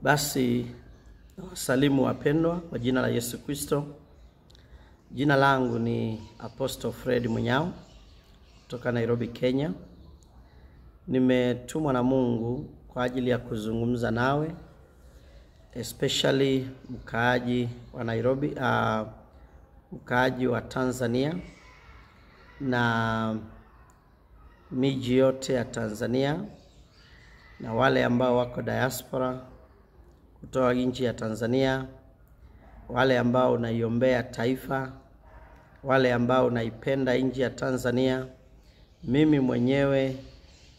Basi wasalimu wapendwa kwa jina la Yesu Kristo. Jina langu ni Apostle Fred Munyao kutoka Nairobi, Kenya. Nimetumwa na Mungu kwa ajili ya kuzungumza nawe, especially mkaaji wa Nairobi, mkaaji wa Tanzania na miji yote ya Tanzania, na wale ambao wako diaspora kutoka nchi ya Tanzania, wale ambao unaiombea taifa, wale ambao unaipenda nchi ya Tanzania. Mimi mwenyewe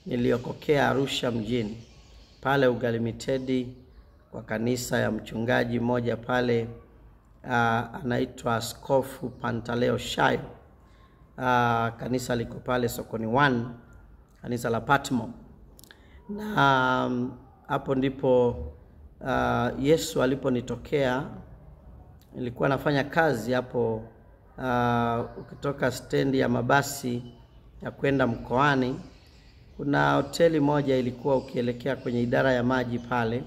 niliokokea Arusha mjini pale Ugalimited kwa kanisa ya mchungaji mmoja pale, anaitwa Askofu Pantaleo Shayo. Kanisa liko pale Sokoni 1, kanisa la Patmo. Na hapo ndipo Yesu aliponitokea. Nilikuwa nafanya kazi hapo, ukitoka stendi ya mabasi ya kwenda mkoani, kuna hoteli moja ilikuwa ukielekea kwenye idara ya maji pale,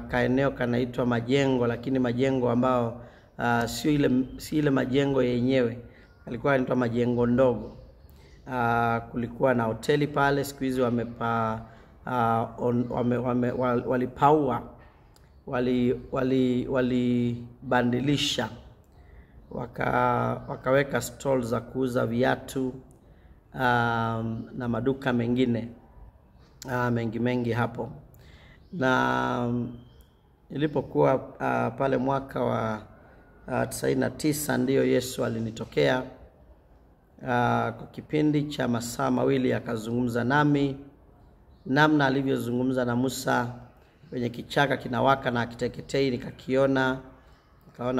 kaeneo kanaitwa Majengo, lakini majengo ambao si ile majengo yenyewe, alikuwa anaitwa majengo ndogo. Kulikuwa na hoteli pale, siku hizi walipaua, walibandilisha, wakaweka stall za kuuza viatu na maduka mengine mengi hapo. Na nilipokuwa pale mwaka wa 99 ndiyo Yesu alinitokea kwa kipindi cha masaa mawili, akazungumza nami namna alivyozungumza na Musa kwenye kichaka kinawaka na kiteketei. Nikaona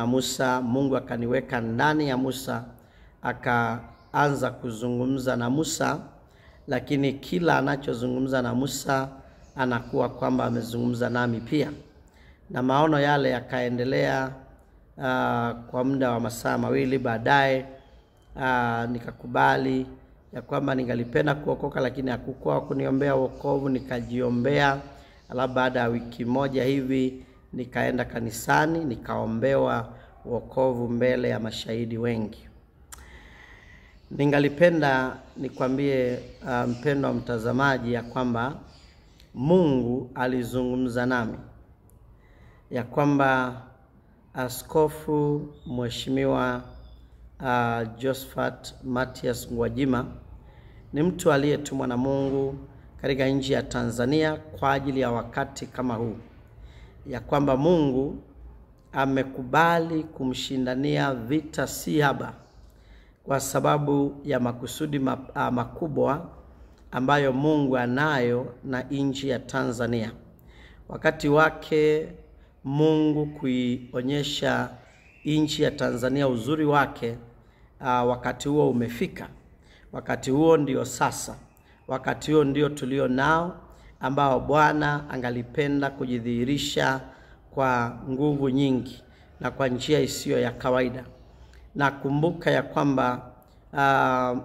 Musa, Mungu akaniweka ndani ya Musa, akaanza kuzungumza na Musa, lakini kila anachozungumza na Musa anakuwa kwamba amezungumza nami pia. Na maono yale yakaendelea kwa muda wa masaa mawili. Baadaye nikakubali ya kwamba ningalipenda kuokoka, lakini hakukuwa kuniombea wokovu. Nikajiombea, alafu baada ya wiki moja hivi nikaenda kanisani, nikaombewa wokovu mbele ya mashahidi wengi. Ningalipenda nikwambie mpendwa mtazamaji ya kwamba Mungu alizungumza nami, ya kwamba Askofu Mheshimiwa Josephat Mathias Gwajima ni mtu aliyetumwa na Mungu katika nchi ya Tanzania kwa ajili ya wakati kama huu, ya kwamba Mungu amekubali kumshindania vita si haba kwa sababu ya makusudi makubwa ambayo Mungu anayo na nchi ya Tanzania. Wakati wake Mungu kuionyesha nchi ya Tanzania uzuri wake, wakati huo umefika. Wakati huo ndio sasa. Wakati huo ndio tulio nao, ambao Bwana angalipenda kujidhihirisha kwa nguvu nyingi na kwa njia isiyo ya kawaida. Na kumbuka ya kwamba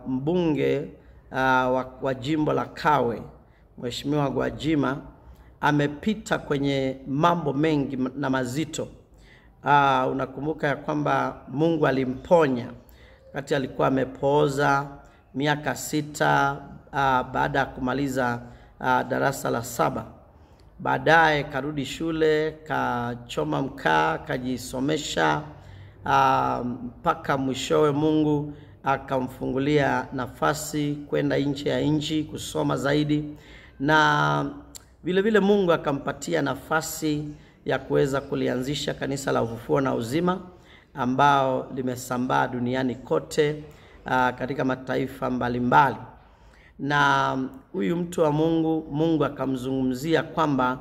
mbunge wa jimbo la Kawe, Mheshimiwa Gwajima, amepita kwenye mambo mengi na mazito. Unakumbuka ya kwamba Mungu alimponya wakati alikuwa amepooza miaka 6 baada ya kumaliza darasa la 7. Baadaye karudi shule, kachoma mkaa, kajisomesha mpaka mwishowe Mungu akamfungulia nafasi kwenda nje ya nchi kusoma zaidi, na vile vile Mungu akampatia nafasi ya kuweza kulianzisha kanisa la Ufufuo na Uzima ambao limesambaa duniani kote, katika mataifa mbalimbali. Na huyu mtu wa Mungu, Mungu akamzungumzia kwamba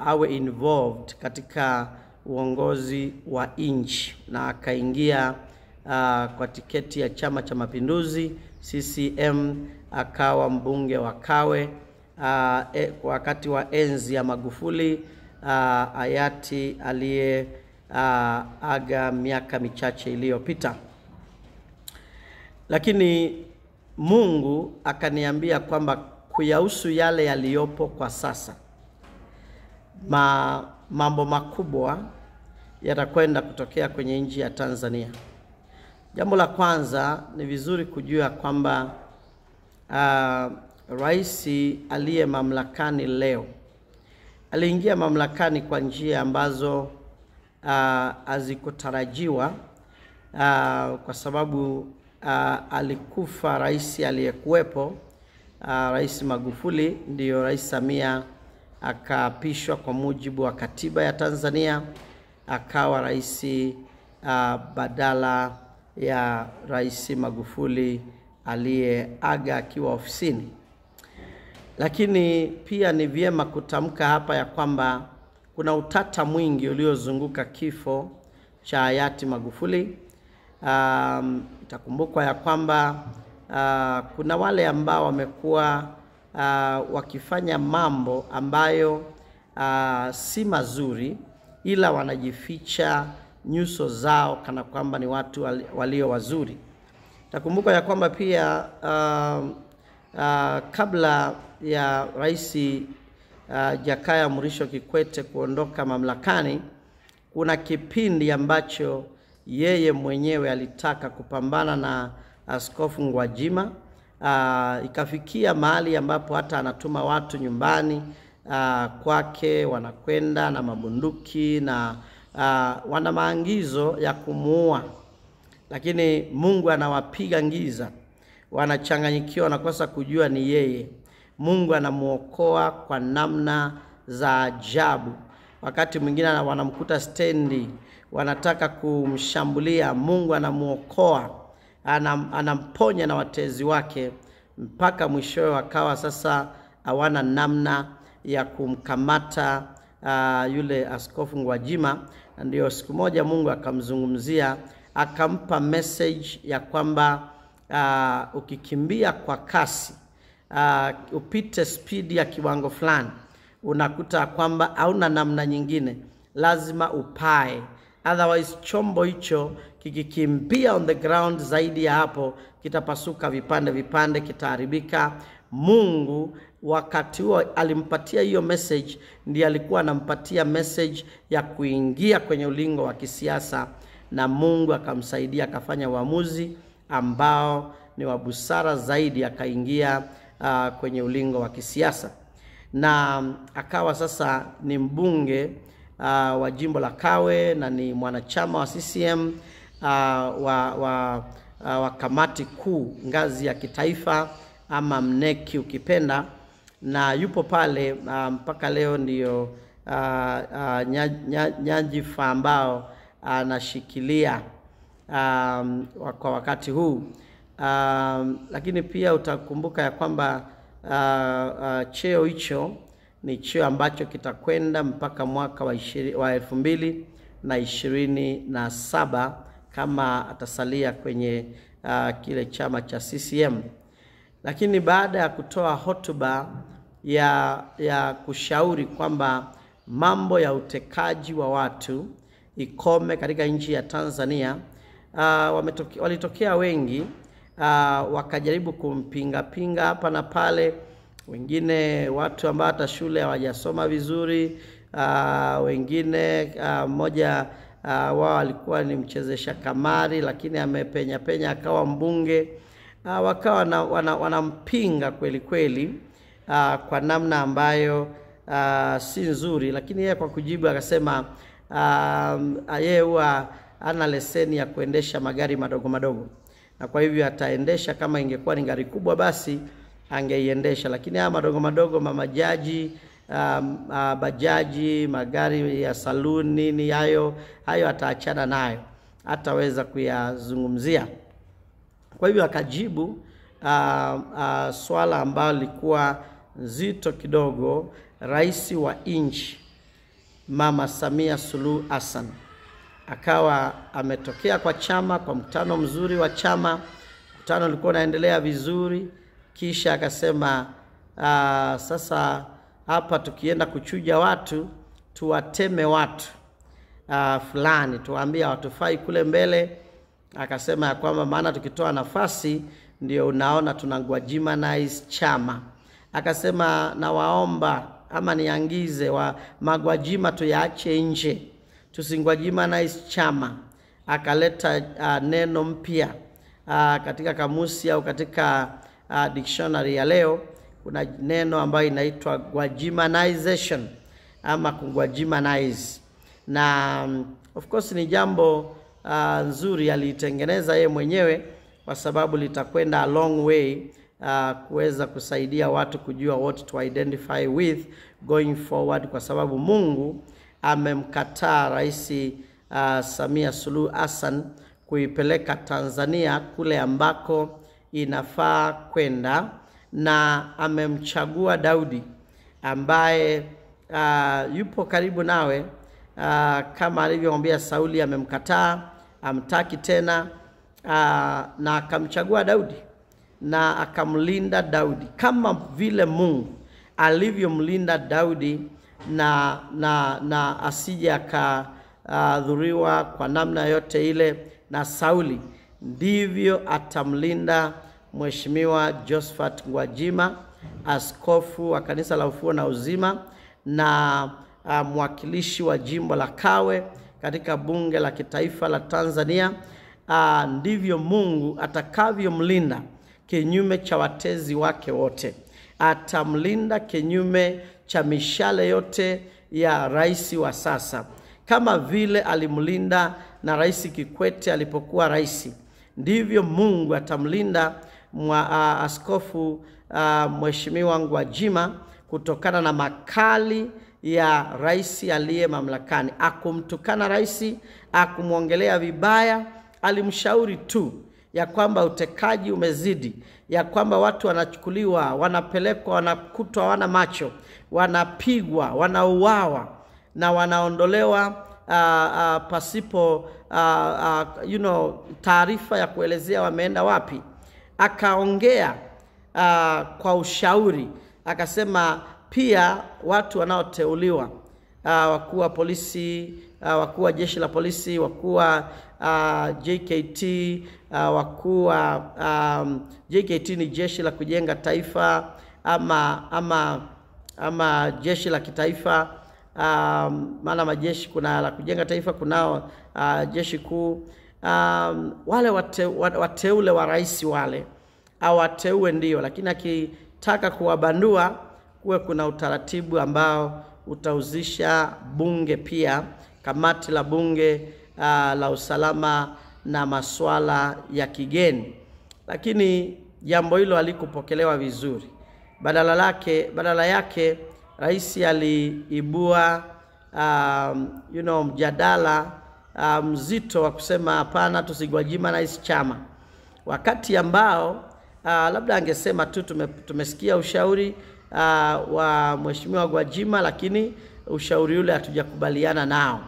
awe involved katika uongozi wa nchi, na akaingia kwa tiketi ya Chama cha Mapinduzi CCM, akawa mbunge wa Kawe wakati wa enzi ya Magufuli, hayati aliye aga miaka michache iliyopita. Lakini Mungu akaniambia kwamba kuyahusu yale yaliyopo kwa sasa, mambo makubwa yatakwenda kutokea kwenye nchi ya Tanzania. Jambo la kwanza ni vizuri kujua kwamba rais aliye mamlakani leo aliingia mamlakani kwa njia ambazo hazikutarajiwa, kwa sababu alikufa rais aliyekuwepo, Rais Magufuli. Ndio Rais Samia akaapishwa kwa mujibu wa katiba ya Tanzania, akawa rais badala ya Rais Magufuli aliyeaga akiwa ofisini. Lakini pia ni vyema kutamka hapa ya kwamba kuna utata mwingi uliozunguka kifo cha hayati Magufuli. Itakumbukwa ya kwamba kuna wale ambao wamekuwa wakifanya mambo ambayo si mazuri, ila wanajificha nyuso zao kana kwamba ni watu walio wazuri. Itakumbukwa ya kwamba pia kabla ya Rais Jakaya Mrisho Kikwete kuondoka mamlakani, kuna kipindi ambacho yeye mwenyewe alitaka kupambana na Askofu Gwajima. Ikafikia mahali ambapo hata anatuma watu nyumbani kwake, wanakwenda na mabunduki na wana maagizo ya kumuua. Lakini Mungu anawapiga ngiza, wanachanganyikiwa, wanakosa kujua ni yeye. Mungu anamuokoa kwa namna za ajabu. Wakati mwingine wanamkuta stendi, wanataka kumshambulia, Mungu anamuokoa, anamponya na watezi wake, mpaka mwishowe wakawa sasa hawana namna ya kumkamata yule Askofu Gwajima. Ndio siku moja Mungu akamzungumzia, akampa message ya kwamba ukikimbia kwa kasi, upite speed ya kiwango fulani, unakuta kwamba hauna namna nyingine, lazima upae. Otherwise chombo hicho kikikimbia on the ground zaidi ya hapo, kitapasuka vipande vipande, kitaharibika. Mungu wakati huo alimpatia hiyo message, ndiye alikuwa anampatia message ya kuingia kwenye ulingo wa kisiasa, na Mungu akamsaidia, akafanya uamuzi ambao ni wa busara zaidi, akaingia kwenye ulingo wa kisiasa, na akawa sasa ni mbunge wa jimbo la Kawe, na ni mwanachama wa CCM wa kamati kuu ngazi ya kitaifa ama mneki ukipenda, na yupo pale mpaka leo. Ndio nyadhifa ambao anashikilia kwa wakati huu. Lakini pia utakumbuka ya kwamba cheo hicho ni cheo ambacho kitakwenda mpaka mwaka wa 2027 kama atasalia kwenye kile chama cha CCM. Lakini baada ya kutoa hotuba ya kushauri kwamba mambo ya utekaji wa watu ikome katika nchi ya Tanzania, walitokea wengi wakajaribu kumpinga hapa na pale. Wengine watu ambao hata shule hawajasoma vizuri, wengine mmoja wao alikuwa ni mchezesha kamari lakini amepenya akawa mbunge, wakawa wanampinga kweli kweli kwa namna ambayo si nzuri. Lakini yeye kwa kujibu akasema yeye huwa ana leseni ya kuendesha magari madogo madogo, na kwa hivyo ataendesha. Kama ingekuwa ni gari kubwa basi angeiendesha, lakini haya madogo madogo, mamajaji, bajaji, magari ya saluni, nini hayo ataachana nayo, hataweza kuyazungumzia. Kwa hivyo akajibu swala ambalo lilikuwa nzito kidogo. Rais wa nchi Mama Samia Suluhu Hassan akawa ametokea kwa chama, kwa mkutano mzuri wa chama. Mkutano ulikuwa unaendelea vizuri, kisha akasema sasa hapa tukienda kuchuja watu, tuwateme watu fulani, tuwaambia watufai kule mbele. Akasema ya kwamba maana tukitoa nafasi ndio unaona tunagwajimanize chama. Akasema nawaomba ama niangize wa magwajima tuyaache nje, tusingwajimanize chama. Akaleta neno mpya katika kamusi au katika dictionary ya leo. Kuna neno ambayo inaitwa gwajimanization ama kugwajimanize, na of course ni jambo nzuri alitengeneza yeye mwenyewe, kwa sababu litakwenda a long way kuweza kusaidia watu kujua what to identify with going forward, kwa sababu Mungu amemkataa Rais Samia Suluhu Hassan kuipeleka Tanzania kule ambako inafaa kwenda, na amemchagua Daudi ambaye yupo karibu nawe, kama alivyomwambia Sauli amemkataa, amtaki tena, na akamchagua Daudi na akamlinda Daudi kama vile Mungu alivyomlinda Daudi na asije akadhuriwa kwa namna yote ile na Sauli, ndivyo atamlinda Mheshimiwa Josephat Gwajima, askofu wa Kanisa la Ufufuo na Uzima na mwakilishi wa jimbo la Kawe katika bunge la kitaifa la Tanzania. Ndivyo Mungu atakavyomlinda kinyume cha watezi wake wote. Atamlinda kinyume cha mishale yote ya rais wa sasa, kama vile alimlinda na Rais Kikwete alipokuwa rais. Ndivyo Mungu atamlinda askofu Mheshimiwa Gwajima kutokana na makali ya rais aliye mamlakani. Akumtukana rais, akumwongelea vibaya, alimshauri tu ya kwamba utekaji umezidi, ya kwamba watu wanachukuliwa, wanapelekwa, wanakutwa hawana macho, wanapigwa, wanauawa na wanaondolewa pasipo taarifa ya kuelezea wameenda wapi. Akaongea kwa ushauri, akasema pia watu wanaoteuliwa, wakuu wa polisi, wakuu wa jeshi la polisi, wakuu wa JKT, wakuu wa JKT ni jeshi la kujenga taifa ama jeshi la kitaifa, maana majeshi kuna la kujenga taifa, kunao jeshi kuu. Wale wateule wa rais wale awateue ndio, lakini akitaka kuwabandua kuwe kuna utaratibu ambao utauzisha bunge, pia kamati la bunge la usalama na masuala ya kigeni. Lakini jambo hilo halikupokelewa vizuri. Badala yake rais aliibua mjadala mzito wa kusema hapana, tusigwajimanize chama, wakati ambao labda angesema tu tumesikia ushauri wa Mheshimiwa Gwajima, lakini ushauri ule hatujakubaliana nao.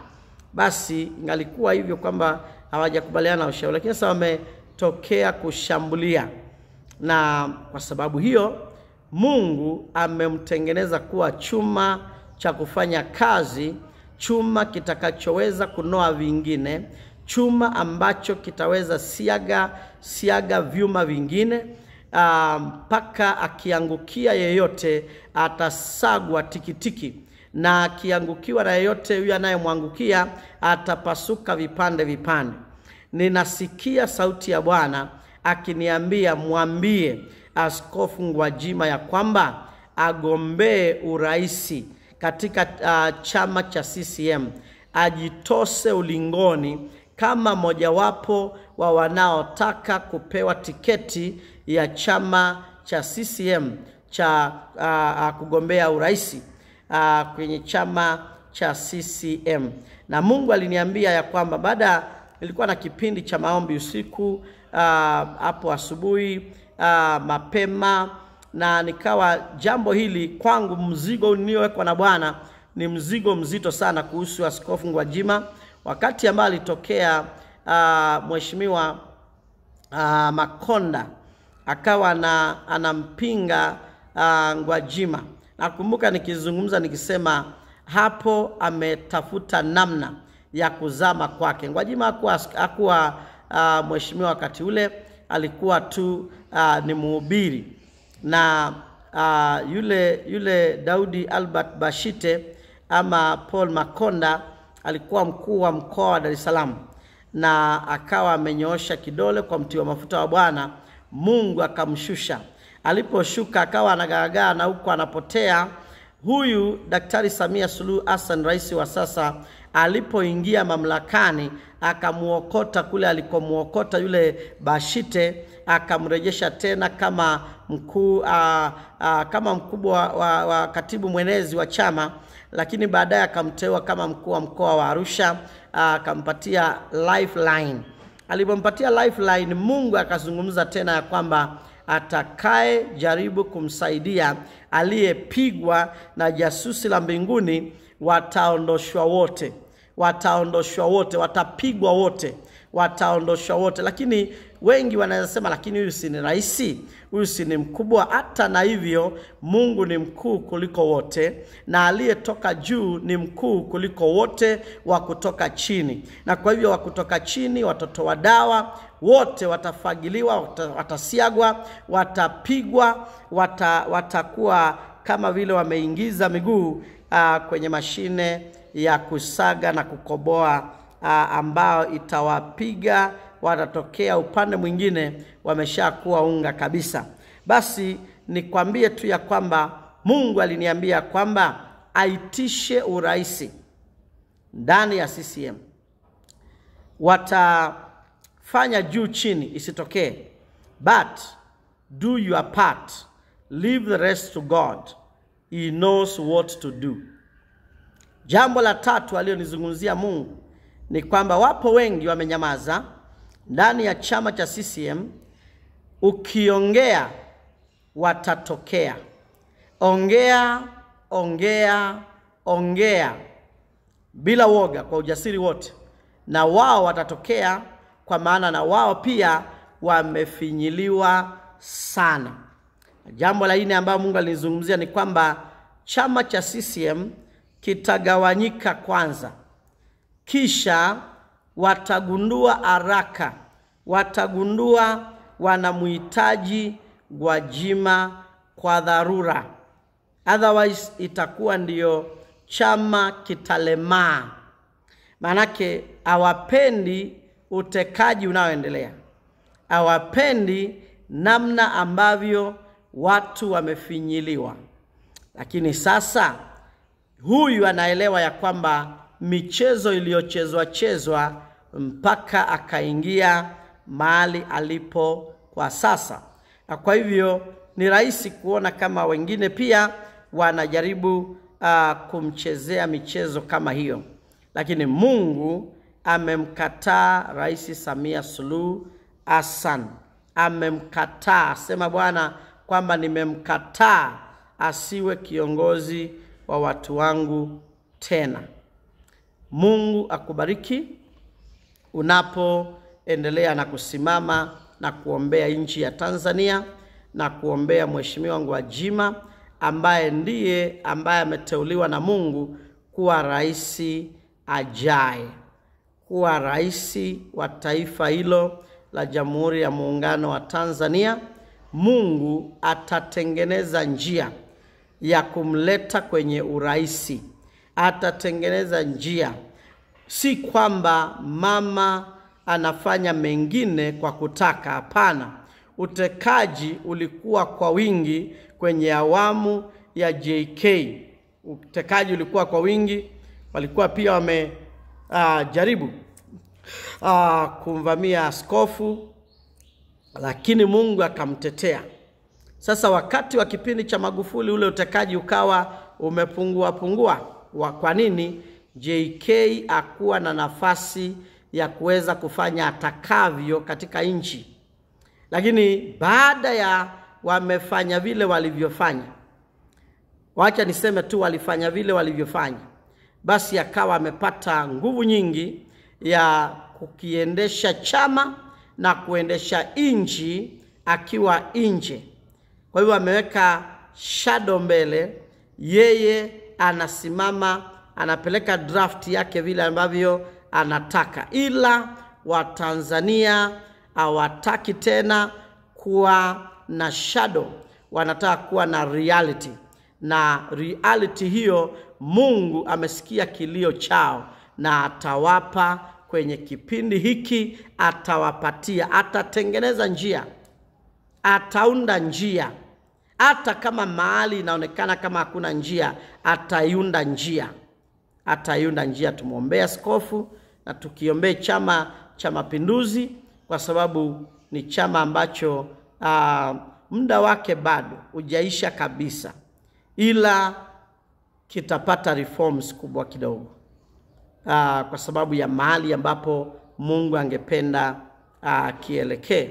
Basi ingalikuwa hivyo kwamba hawajakubaliana na ushauri, lakini sasa wametokea kushambulia, na kwa sababu hiyo Mungu amemtengeneza kuwa chuma cha kufanya kazi, chuma kitakachoweza kunoa vingine, chuma ambacho kitaweza siaga vyuma vingine, mpaka akiangukia yeyote atasagwa tikitiki, na akiangukiwa na yeyote huyo anayemwangukia atapasuka vipande vipande. Ninasikia sauti ya Bwana akiniambia, mwambie Askofu Gwajima ya kwamba agombee uraisi katika chama cha CCM, ajitose ulingoni kama mojawapo wa wanaotaka kupewa tiketi ya chama cha CCM cha kugombea uraisi kwenye chama cha CCM. Na Mungu aliniambia ya kwamba baada, nilikuwa na kipindi cha maombi usiku, hapo asubuhi mapema, na nikawa jambo hili kwangu, mzigo uliowekwa na Bwana ni mzigo mzito sana kuhusu Askofu Gwajima. Wakati ambao alitokea Mheshimiwa Makonda akawa anampinga Gwajima, nakumbuka nikizungumza nikisema hapo ametafuta namna ya kuzama kwake. Gwajima hakuwa mheshimiwa wakati ule, alikuwa tu ni mhubiri, na yule Daudi Albert Bashite ama Paul Makonda alikuwa mkuu wa mkoa wa Dar es Salaam, na akawa amenyoosha kidole kwa mti wa mafuta wa Bwana, Mungu akamshusha. Aliposhuka akawa anagaagaa na huko anapotea. Huyu Daktari Samia Suluhu Hassan, rais wa sasa, alipoingia mamlakani akamuokota kule alikomuokota yule Bashite, akamrejesha tena kama mkuu kama mkubwa wa katibu mwenezi wa chama, lakini baadaye akamteua kama mkuu wa mkoa wa Arusha, akampatia lifeline. Alipompatia lifeline, Mungu akazungumza tena ya kwamba atakaye jaribu kumsaidia aliyepigwa na jasusi la mbinguni wataondoshwa wote, watapigwa wote, wataondoshwa wote. Lakini wengi wanaweza sema, lakini huyu si ni rais, huyu si ni mkubwa? Hata na hivyo Mungu ni mkuu kuliko wote, na aliyetoka juu ni mkuu kuliko wote wa kutoka chini. Na kwa hivyo wa kutoka chini, watoto wa dawa wote watafagiliwa, watasiagwa, watapigwa, watakuwa kama vile wameingiza miguu kwenye mashine ya kusaga na kukoboa, ambao itawapiga, watatokea upande mwingine wameshakuwa unga kabisa. Basi nikwambie tu ya kwamba Mungu aliniambia kwamba aitishe uraisi ndani ya CCM. Watafanya juu chini isitokee, but do your part, leave the rest to God, he knows what to do. Jambo la tatu alionizungumzia Mungu ni kwamba wapo wengi wamenyamaza ndani ya chama cha CCM. Ukiongea watatokea. Ongea bila woga, kwa ujasiri wote, na wao watatokea, kwa maana na wao pia wamefinyiliwa sana. Jambo la nne ambalo Mungu alinizungumzia ni kwamba chama cha CCM kitagawanyika kwanza, kisha watagundua haraka, watagundua wanamuhitaji Gwajima kwa dharura. Otherwise itakuwa ndiyo chama kitalemaa. Manake hawapendi utekaji unaoendelea, hawapendi namna ambavyo watu wamefinyiliwa. Lakini sasa huyu anaelewa ya kwamba michezo iliyochezwa mpaka akaingia mahali alipo kwa sasa. Na kwa hivyo ni rahisi kuona kama wengine pia wanajaribu kumchezea michezo kama hiyo. Lakini Mungu amemkataa Rais Samia Suluhu Hassan. Amemkataa. Sema Bwana kwamba nimemkataa asiwe kiongozi wa watu wangu tena. Mungu akubariki unapoendelea na kusimama na kuombea nchi ya Tanzania na kuombea mheshimiwa Gwajima, ambaye ndiye ambaye ameteuliwa na Mungu kuwa rais ajaye, kuwa rais wa taifa hilo la Jamhuri ya Muungano wa Tanzania. Mungu atatengeneza njia ya kumleta kwenye uraisi. Atatengeneza njia. Si kwamba mama anafanya mengine kwa kutaka, hapana. Utekaji ulikuwa kwa wingi kwenye awamu ya JK. Utekaji ulikuwa kwa wingi. Walikuwa pia wamejaribu kumvamia askofu, lakini Mungu akamtetea. Sasa wakati wa kipindi cha Magufuli ule utekaji ukawa umepungua. Kwa nini? JK hakuwa na nafasi ya kuweza kufanya atakavyo katika nchi. Lakini baada ya wamefanya vile walivyofanya, wacha niseme tu walifanya vile walivyofanya, basi akawa amepata nguvu nyingi ya kukiendesha chama na kuendesha nchi akiwa nje. Kwa hivyo ameweka shadow mbele, yeye anasimama, anapeleka draft yake vile ambavyo anataka. Ila Watanzania hawataki tena kuwa na shadow, wanataka kuwa na reality, na reality hiyo Mungu amesikia kilio chao na atawapa kwenye kipindi hiki, atawapatia, atatengeneza njia, ataunda njia. Hata kama mahali inaonekana kama hakuna njia, ataiunda njia. Ataiunda njia. Tumuombea askofu na tukiombee Chama cha Mapinduzi, kwa sababu ni chama ambacho muda wake bado hujaisha kabisa, ila kitapata reforms kubwa kidogo kwa sababu ya mahali ambapo Mungu angependa kielekee.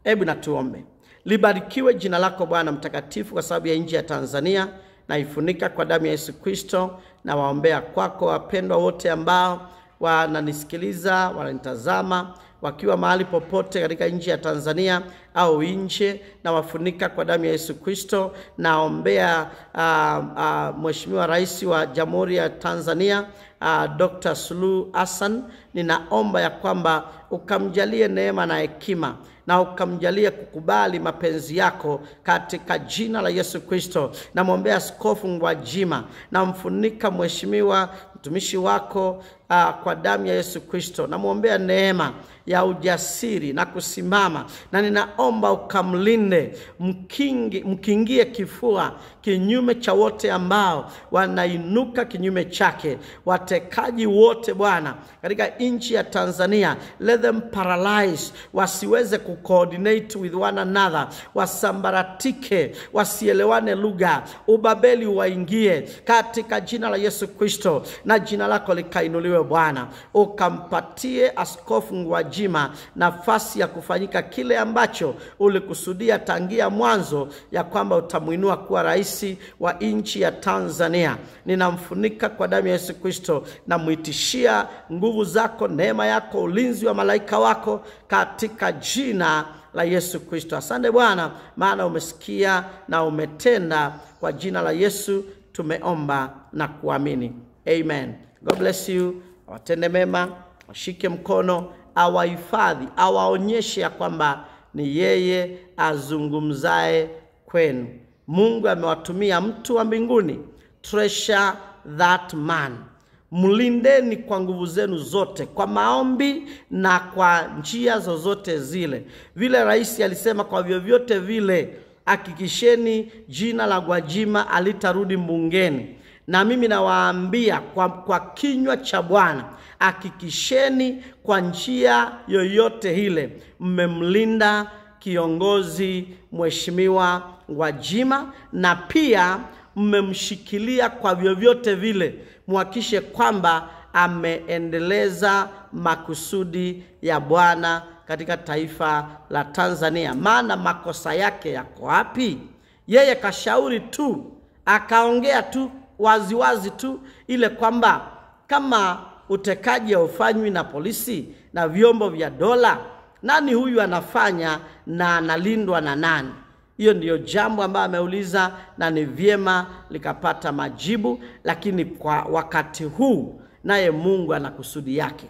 Hebu na tuombe. Libarikiwe jina lako Bwana mtakatifu, kwa sababu ya nchi ya Tanzania, na ifunika kwa damu ya Yesu Kristo. Na waombea kwako wapendwa wote ambao wananisikiliza, wananitazama, wakiwa mahali popote katika nchi ya Tanzania au nje, na wafunika kwa damu ya Yesu Kristo. Naombea Mheshimiwa Rais wa Jamhuri ya Tanzania, Dr. Suluhu Hassan. Ninaomba ya kwamba ukamjalie neema na hekima, na ukamjalie kukubali mapenzi yako katika jina la Yesu Kristo. Namwombea Askofu Gwajima, na mfunika mheshimiwa mtumishi wako kwa damu ya Yesu Kristo. Namwombea neema ya ujasiri na kusimama, na ninaomba ukamlinde, mkingie kifua kinyume cha wote ambao wanainuka kinyume chake. Watekaji wote Bwana katika nchi ya Tanzania, let them paralyze, wasiweze kucoordinate with one another, wasambaratike, wasielewane lugha, ubabeli waingie katika jina la Yesu Kristo, na jina lako likainuliwe Bwana. Ukampatie Askofu Gwajima nafasi ya kufanyika kile ambacho ulikusudia tangia mwanzo, ya kwamba utamuinua kuwa rais wa nchi ya Tanzania. Ninamfunika kwa damu ya Yesu Kristo, na muitishia nguvu zako, neema yako, ulinzi wa malaika wako katika jina la Yesu Kristo. Asante Bwana, maana umesikia na umetenda. Kwa jina la Yesu tumeomba na kuamini. Amen. God bless you. Watende mema, washike mkono, awahifadhi, awaonyeshe ya kwamba ni yeye azungumzae kwenu. Mungu amewatumia mtu wa mbinguni. Treasure that man. Mlindeni kwa nguvu zenu zote, kwa maombi na kwa njia zozote zile. Vile rais alisema, kwa vyovyote vile hakikisheni jina la Gwajima alitarudi mbungeni. Na mimi nawaambia kwa kinywa cha Bwana, hakikisheni kwa njia yoyote ile mmemlinda kiongozi Mheshimiwa Gwajima, na pia mmemshikilia kwa vyovyote vile. Muhakikishe kwamba ameendeleza makusudi ya Bwana katika taifa la Tanzania. Maana makosa yake yako wapi? Yeye kashauri tu, akaongea tu waziwazi tu, ile kwamba kama utekaji haufanywi na polisi na vyombo vya dola, nani huyu anafanya na analindwa na nani? Hiyo ndiyo jambo ambalo ameuliza, na ni vyema likapata majibu. Lakini kwa wakati huu naye Mungu ana kusudi yake,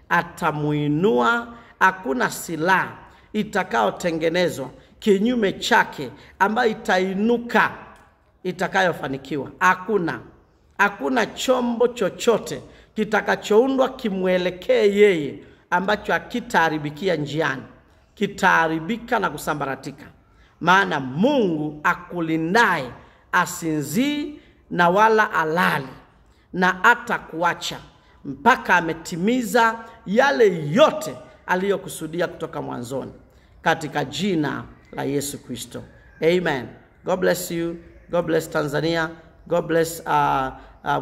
atamuinua. Hakuna silaha itakayotengenezwa kinyume chake ambayo itainuka itakayofanikiwa. Hakuna chombo chochote kitakachoundwa kimwelekee yeye ambacho hakitaharibikia njiani. Kitaharibika na kusambaratika. Maana Mungu akulindaye asinzii na wala alali, na atakuacha mpaka ametimiza yale yote aliyokusudia kutoka mwanzoni, katika jina la Yesu Kristo. Amen. God bless you. God bless Tanzania. God bless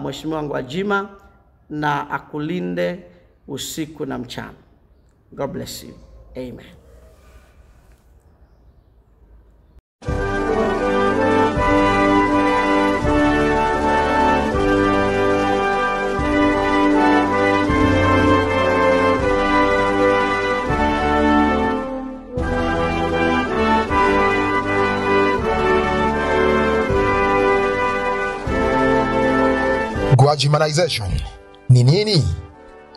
Mheshimiwa Gwajima, na akulinde usiku na mchana. God bless you. Amen. Gwajimanization ni nini?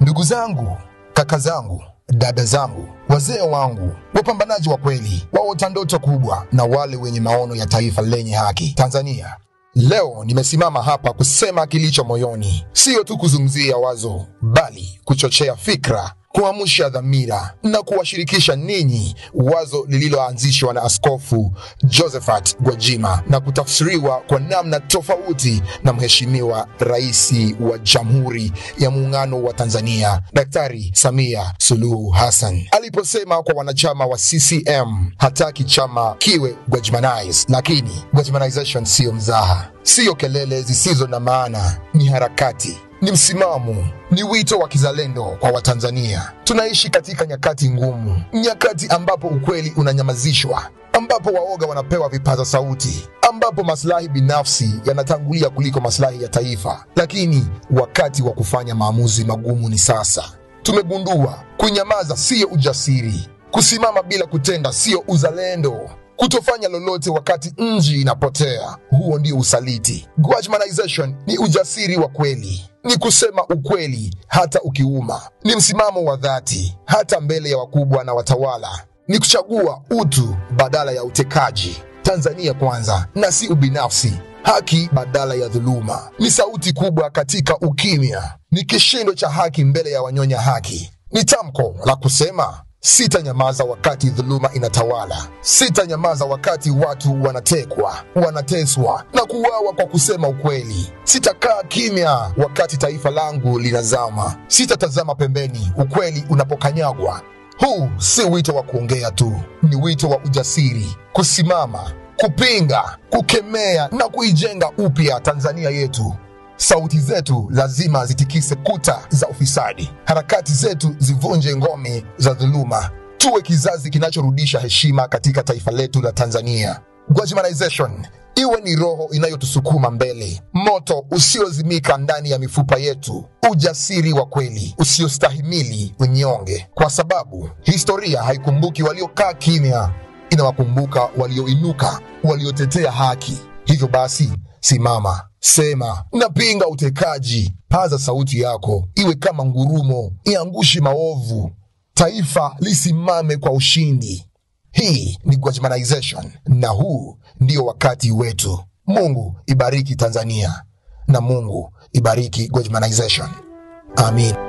Ndugu zangu, kaka zangu, dada zangu, wazee wangu, wapambanaji wa kweli, waota ndoto kubwa na wale wenye maono ya taifa lenye haki, Tanzania. Leo nimesimama hapa kusema kilicho moyoni, sio tu kuzungumzia wazo, bali kuchochea fikra, kuamsha dhamira na kuwashirikisha ninyi wazo lililoanzishwa na Askofu Josephat Gwajima na kutafsiriwa kwa namna tofauti na Mheshimiwa Rais wa Jamhuri ya Muungano wa Tanzania, Daktari Samia Suluhu Hassan, aliposema kwa wanachama wa CCM hataki chama kiwe Gwajimanize. Lakini Gwajimanization sio mzaha, sio kelele zisizo na maana, ni harakati, ni msimamo, ni wito wa kizalendo kwa Watanzania. Tunaishi katika nyakati ngumu, nyakati ambapo ukweli unanyamazishwa, ambapo waoga wanapewa vipaza sauti, ambapo maslahi binafsi yanatangulia kuliko maslahi ya taifa. Lakini wakati wa kufanya maamuzi magumu ni sasa. Tumegundua kunyamaza sio ujasiri, kusimama bila kutenda sio uzalendo, kutofanya lolote wakati nchi inapotea, huo ndio usaliti. Gwajimanization ni ujasiri wa kweli, ni kusema ukweli hata ukiuma, ni msimamo wa dhati hata mbele ya wakubwa na watawala, ni kuchagua utu badala ya utekaji, Tanzania kwanza na si ubinafsi, haki badala ya dhuluma, ni sauti kubwa katika ukimya, ni kishindo cha haki mbele ya wanyonya haki, ni tamko la kusema sitanyamaza wakati dhuluma inatawala, sitanyamaza wakati watu wanatekwa, wanateswa na kuuawa kwa kusema ukweli, sitakaa kimya wakati taifa langu linazama, sitatazama pembeni ukweli unapokanyagwa. Huu si wito wa kuongea tu, ni wito wa ujasiri, kusimama, kupinga, kukemea na kuijenga upya Tanzania yetu. Sauti zetu lazima zitikise kuta za ufisadi, harakati zetu zivunje ngome za dhuluma, tuwe kizazi kinachorudisha heshima katika taifa letu la Tanzania. Gwajimanization iwe ni roho inayotusukuma mbele, moto usiozimika ndani ya mifupa yetu, ujasiri wa kweli usiostahimili unyonge, kwa sababu historia haikumbuki waliokaa kimya, inawakumbuka walioinuka, waliotetea haki. Hivyo basi, simama, sema, napinga utekaji, paza sauti yako, iwe kama ngurumo, iangushi maovu, taifa lisimame kwa ushindi. Hii ni Gwajimanization na huu ndio wakati wetu. Mungu ibariki Tanzania na Mungu ibariki Gwajimanization. Amin.